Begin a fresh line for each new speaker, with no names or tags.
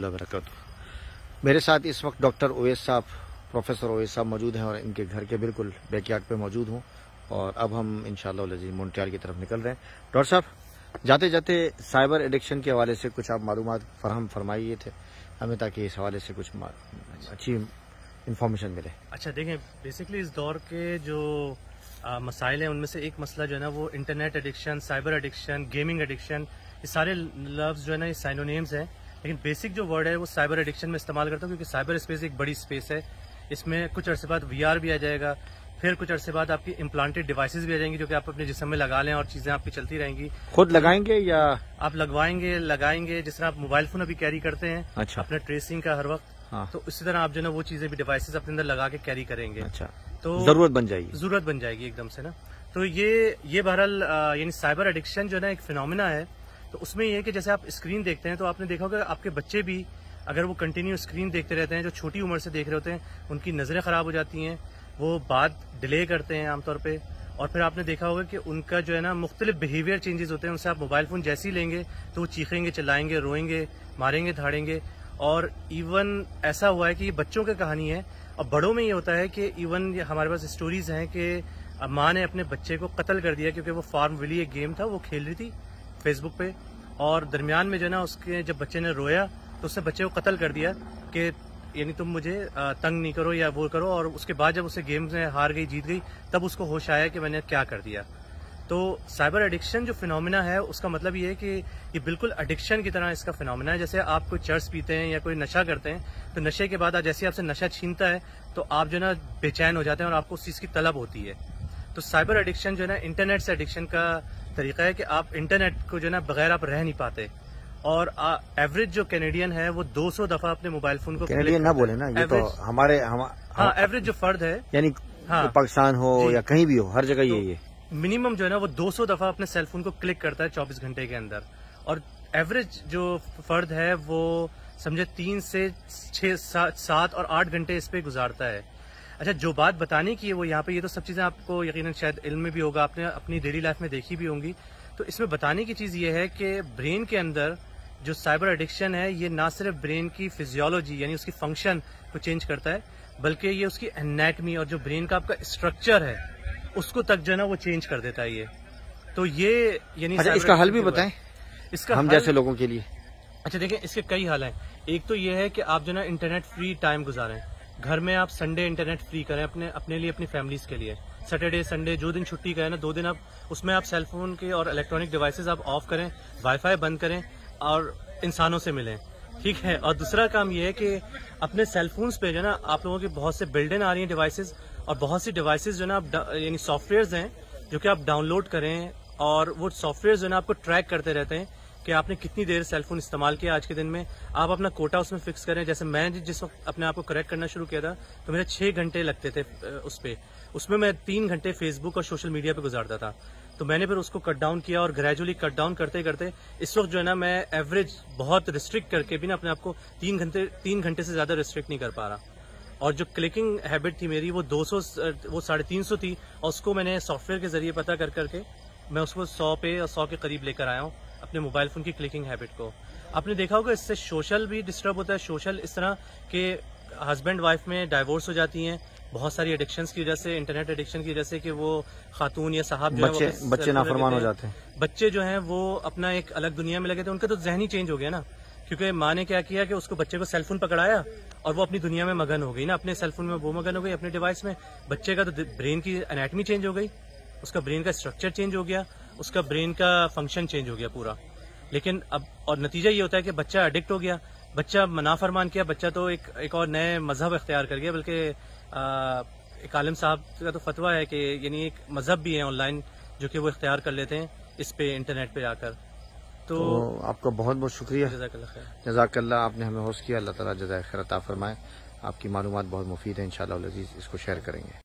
वबरकातुहू। मेरे साथ इस वक्त डॉक्टर ओवैस साहब, प्रोफेसर ओवैस साहब मौजूद हैं और इनके घर के बिल्कुल बैकयार्ड पे मौजूद हूँ और अब हम इंशाअल्लाह अज़ीज़ मोन्ट्रियल की तरफ निकल रहे हैं। डॉक्टर साहब, जाते जाते साइबर एडिक्शन के हवाले से कुछ आप मालूमात फराहम फरमाइए थे हमें, ताकि इस हवाले से कुछ अच्छी इंफॉर्मेशन मिले।
अच्छा देखें, बेसिकली इस दौर के जो मसाइल हैं उनमें से एक मसला जो है ना वो internet addiction, cyber addiction, gaming addiction, ये सारे लफ्ज़ जो है ना ये साइनोनिम्स हैं, लेकिन बेसिक जो वर्ड है वो साइबर एडिक्शन में इस्तेमाल करता हूँ, क्योंकि साइबर स्पेस एक बड़ी स्पेस है। इसमें कुछ अरसे बाद VR भी आ जाएगा, फिर कुछ अरसे बाद आपकी इम्प्लांटेड डिवाइसेस भी आ जाएंगी जो कि आप अपने जिस्म में लगा लें और चीज़ें आपकी चलती रहेंगी।
खुद लगाएंगे या
आप लगाएंगे जिस तरह आप मोबाइल फोन अभी कैरी करते हैं,
अच्छा,
अपने ट्रेसिंग का हर वक्त,
हाँ,
तो इसी तरह आप जो है ना वो चीज़ें भी डिवाइसेस अपने अंदर लगा के कैरी करेंगे।
अच्छा,
तो
जरूरत बन जाएगी
एकदम से ना। तो ये बहरहाल यानी साइबर एडिक्शन जो है ना एक फिनोमिना है। तो उसमें ये है कि जैसे आप स्क्रीन देखते हैं तो आपने देखा होगा आपके बच्चे भी अगर वो कंटिन्यू स्क्रीन देखते रहते हैं, जो छोटी उम्र से देख रहे होते हैं, उनकी नज़रें ख़राब हो जाती हैं, वो बात डिले करते हैं आमतौर पे, और फिर आपने देखा होगा कि उनका जो है ना मुख्तलिफ बिहेवियर चेंजेस होते हैं। उनसे आप मोबाइल फ़ोन जैसे ही लेंगे तो वो चीखेंगे, चिल्लाएंगे, रोएंगे, मारेंगे, धाड़ेंगे। और इवन ऐसा हुआ है कि ये बच्चों की कहानी है, और बड़ों में ये होता है कि इवन हमारे पास स्टोरीज हैं कि माँ ने अपने बच्चे को कत्ल कर दिया क्योंकि वो फार्म विली एक गेम था वो खेल रही थी फेसबुक पे, और दरमियान में जो है ना उसके जब बच्चे ने रोया तो उसने बच्चे को कत्ल कर दिया कि यानी तुम मुझे तंग नहीं करो या वो करो। और उसके बाद जब उसे गेम में हार गई, जीत गई, तब उसको होश आया कि मैंने क्या कर दिया। तो साइबर एडिक्शन जो फिनोमिना है उसका मतलब ये है कि ये बिल्कुल एडिक्शन की तरह इसका फिनोमिना है। जैसे आप कोई चर्स पीते हैं या कोई नशा करते हैं, तो नशे के बाद जैसे आपसे नशा छीनता है तो आप जो है ना बेचैन हो जाते हैं और आपको उस चीज़ की तलब होती है। तो साइबर एडिक्शन जो है ना इंटरनेट से एडिक्शन का तरीका है कि आप इंटरनेट को जो है ना बगैर आप रह नहीं पाते। और एवरेज जो कैनेडियन है वो 200 दफा अपने मोबाइल फोन को,
कैनेडियन ना बोले ना, ये तो
हाँ एवरेज जो फर्द है,
यानी
हाँ,
पाकिस्तान हो या कहीं भी हो, हर जगह
तो
ये
मिनिमम जो है ना वो 200 दफा अपने सेल फोन को क्लिक करता है 24 घंटे के अंदर। और एवरेज जो फर्द है वो समझे 3 से 6, 7 और 8 घंटे इस पे गुजारता है। अच्छा, जो बात बताने की है वो यहाँ पे, ये तो सब चीजें आपको यकीनन शायद इल्म में भी होगा, आपने अपनी डेली लाइफ में देखी भी होंगी। तो इसमें बताने की चीज ये है कि ब्रेन के अंदर जो साइबर एडिक्शन है ये ना सिर्फ ब्रेन की फिजियोलॉजी यानी उसकी फंक्शन को चेंज करता है, बल्कि ये उसकी एनाटमी और जो ब्रेन का आपका स्ट्रक्चर है उसको तक जो है ना वो चेंज कर देता है ये। तो ये यानी
अच्छा, इसका हल भी बताएं
इसका
हम जैसे लोगों के लिए।
अच्छा देखें, इसके कई हल हैं। एक तो ये है कि आप जो ना इंटरनेट फ्री टाइम गुजारें, घर में आप संडे इंटरनेट फ्री करें अपने लिए, अपनी फैमिलीज के लिए। सैटरडे संडे जो दिन छुट्टी का है ना 2 दिन आप उसमें आप सेल फोन के और इलेक्ट्रॉनिक डिवाइसेस आप ऑफ करें, वाईफाई बंद करें और इंसानों से मिलें, ठीक है। और दूसरा काम ये है कि अपने सेल फोन्स पे जो है ना आप लोगों के बहुत से बिल्ड इन आ रही हैं डिवाइसेस, और बहुत सी डिवाइसेस जो है ना आप यानी सॉफ्टवेयर्स हैं जो कि आप डाउनलोड करें, और वो सॉफ्टवेयर जो है ना आपको ट्रैक करते रहते हैं कि आपने कितनी देर सेल फोन इस्तेमाल किया आज के दिन में। आप अपना कोटा उसमें फिक्स करें। जैसे मैं जिस वक्त अपने आप को करेक्ट करना शुरू किया था तो मेरे 6 घंटे लगते थे उसमें मैं 3 घंटे फेसबुक और सोशल मीडिया पे गुजारता था। तो मैंने फिर उसको कट डाउन किया और ग्रेजुअली कट डाउन करते करते इस वक्त जो है ना मैं एवरेज बहुत रिस्ट्रिक्ट करके भी ना अपने आप को 3 घंटे से ज्यादा रिस्ट्रिक्ट नहीं कर पा रहा। और जो क्लिकिंग हैबिट थी मेरी वो 350 थी, और उसको मैंने सॉफ्टवेयर के जरिए पता करके मैं उसको 100 पे और 100 के करीब लेकर आया हूँ अपने मोबाइल फोन की क्लिकिंग हैबिट को। आपने देखा होगा इससे सोशल भी डिस्टर्ब होता है। सोशल इस तरह के हस्बैंड वाइफ में डाइवोर्स हो जाती हैं बहुत सारी एडिक्शंस की वजह से, इंटरनेट एडिक्शन की वजह से, कि वो खातून या साहब जो
बच्चे नाफरमान हो जाते हैं।
बच्चे जो हैं वो अपना एक अलग दुनिया में लगे थे, उनका तो ज़हनी चेंज हो गया ना, क्योंकि माँ ने क्या किया कि उसको बच्चे को सेलफोन पकड़ाया और वो अपनी दुनिया में मगन हो गई ना, अपने सेलफोन में वो मगन हो गई, अपने डिवाइस में। बच्चे का तो ब्रेन की एनाटमी चेंज हो गई, उसका ब्रेन का स्ट्रक्चर चेंज हो गया, उसका ब्रेन का फंक्शन चेंज हो गया पूरा। लेकिन अब और नतीजा ये होता है कि बच्चा एडिक्ट हो गया, बच्चा नाफरमान किया, बच्चा तो एक और नए मजहब इख्तियार कर गया। बल्कि एक आलिम साहब का तो फतवा है कि यानी एक मजहब भी है ऑनलाइन जो कि वो इख्तियार कर लेते हैं इस पे इंटरनेट पे आकर। तो
आपका बहुत बहुत शुक्रिया,
जज़ाकल्लाह।
आपने हमें होस्ट किया। अल्लाह ताला जज़ाए खैर अता फरमाए। आपकी मालूमात बहुत मुफीद है, इंशाअल्लाह अज़ीज़ इसको शेयर करेंगे।